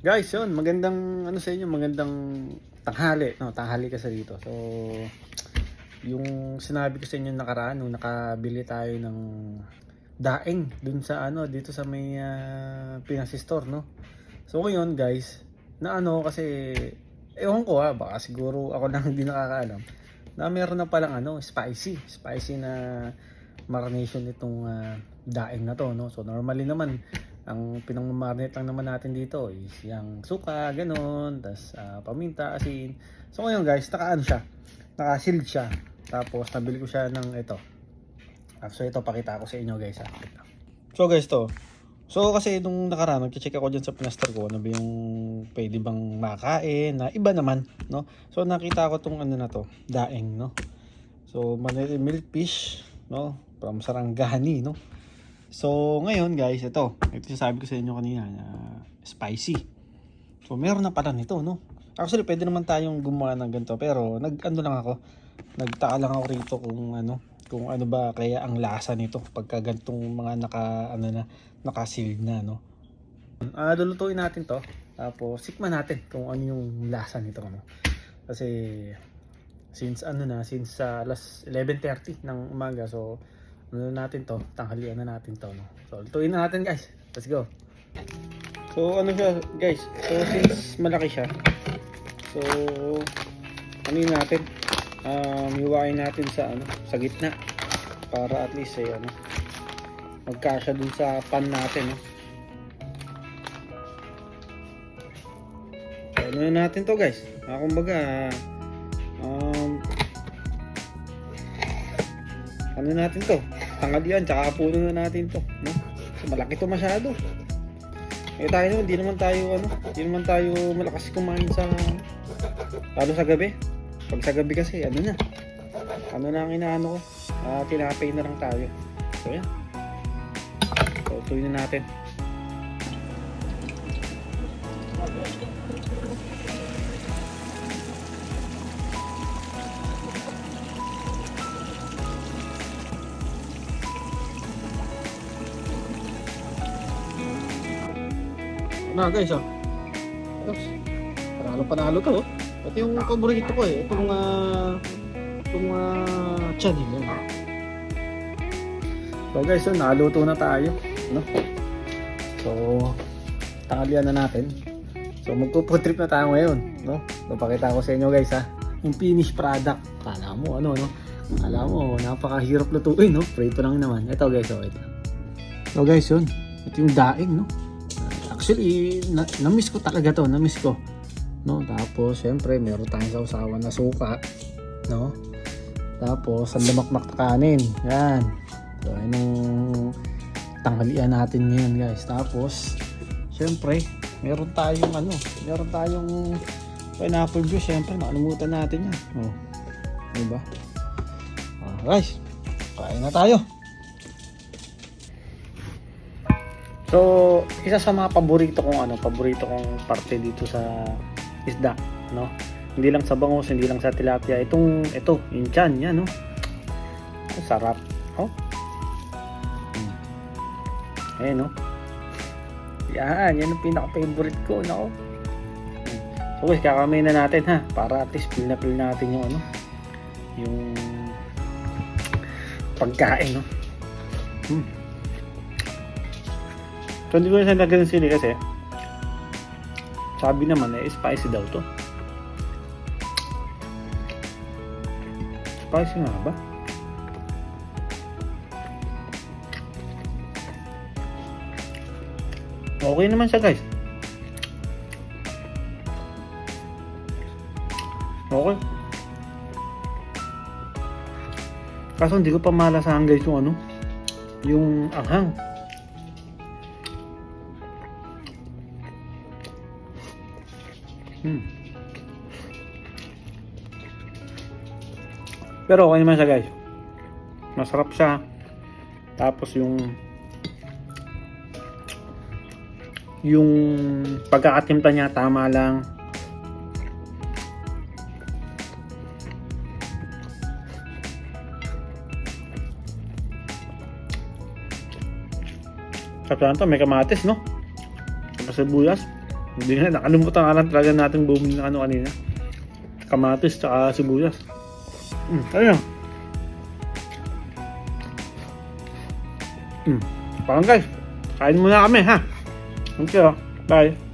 Guys, yun, magandang ano sa inyo, magandang tanghali, no, tanghali kasi dito. So, yung sinabi ko sa inyo nakaraan nung nakabili tayo ng daing dun sa ano, dito sa may Pinas Store, no. So, ngayon, guys, na ano kasi ewan ko baka siguro ako lang hindi nakakaalam na meron na palang ano, spicy na marination nitong daing na to, no. So, normally naman ang pinang-marinate lang naman natin dito is yung suka, ganun, tas paminta, asin. So ngayon guys, naka-ano siya, naka-sealed siya. Tapos nabili ko siya ng ito. So ito, pakita ko sa inyo guys. So guys to. So kasi nung nakaraan, nag-check ako dyan sa Pinaster ko, ano ba yung pwede bang makain na iba naman, no? So nakita ko tong ano na to, daing, no? So milk fish, no? From Sarangani, no? So, ngayon guys, ito sasabi ko sa inyo kanina na spicy. So, meron na pala nito, no? Actually, pwede naman tayong gumawa ng ganito. Pero, nagtaka lang ako rito kung ano ba kaya ang lasa nito pagka gantong mga naka-sealed na, no? Lulutuin natin to. Tapos, sikman natin kung ano yung lasa nito, no? Kasi, since alas 11:30 ng umaga, so, ano natin to, tanghalian na natin to, no? So lutuin na natin guys, let's go. So ano siya guys, so since malaki siya, so ano yun natin, hiwain natin sa gitna para at least magkasya dun sa pan natin, no? So ano na natin to guys, kumbaga ano natin to, tanghalian tsaka puno na natin to, no? So, malaki to masyado. Tayo hindi naman tayo malakas kumain lalo sa gabi. Pag sa gabi kasi ano na ang inaano ko, tinapay na lang tayo. So yan, so tuloy na natin. Na guys, panalo to, Ito yung paborito ko itong chanin. So guys, naluto na tayo, no? So tanghalian na natin. So magpo-food trip na tayo ngayon, no? Papakita ko sa inyo guys, yung finished product. Kala mo napakahirap lutuin, no? Prito lang naman. Ito guys, ito. So guys, ito yung daing, no? Actually, na-miss ko talaga to, no? Tapos, syempre, meron tayong sausawan na suka, no? Tapos, ang lamakmak na kanin, yan. So, ayun yung tanghalian natin ngayon, guys. Tapos, syempre, meron tayong pineapple juice, syempre, nakalimutan natin yan. Oh, diba? Guys, kain na tayo. So, isa sa mga paborito kong parte dito sa isda, no? Hindi lang sa bangus, hindi lang sa tilapia. Ito, yung tiyan, yan, no? Sarap. Oh. Ayan, no? Yan ang pinaka-favorite ko, no? So, guys, kakamay na natin, para at least feel natin yung pagkain, no? So hindi ko na nagawin sili kasi sabi naman spicy daw to. Spicy nga ba? Okay naman siya guys. Okay. Kaso hindi ko pa malasahan guys yung anghang. Pero okay naman siya guys, masarap siya. Tapos yung pagkakatimpla niya tama lang. Sarap to, may kamatis, no? Tapos sibuyas. Hindi nga, nakalimutan nga lang talaga natin bumili ng ano kanina. Kamatis tsaka sibuyas. Ayun. Parang guys, kain muna kami ha. Okay, bye.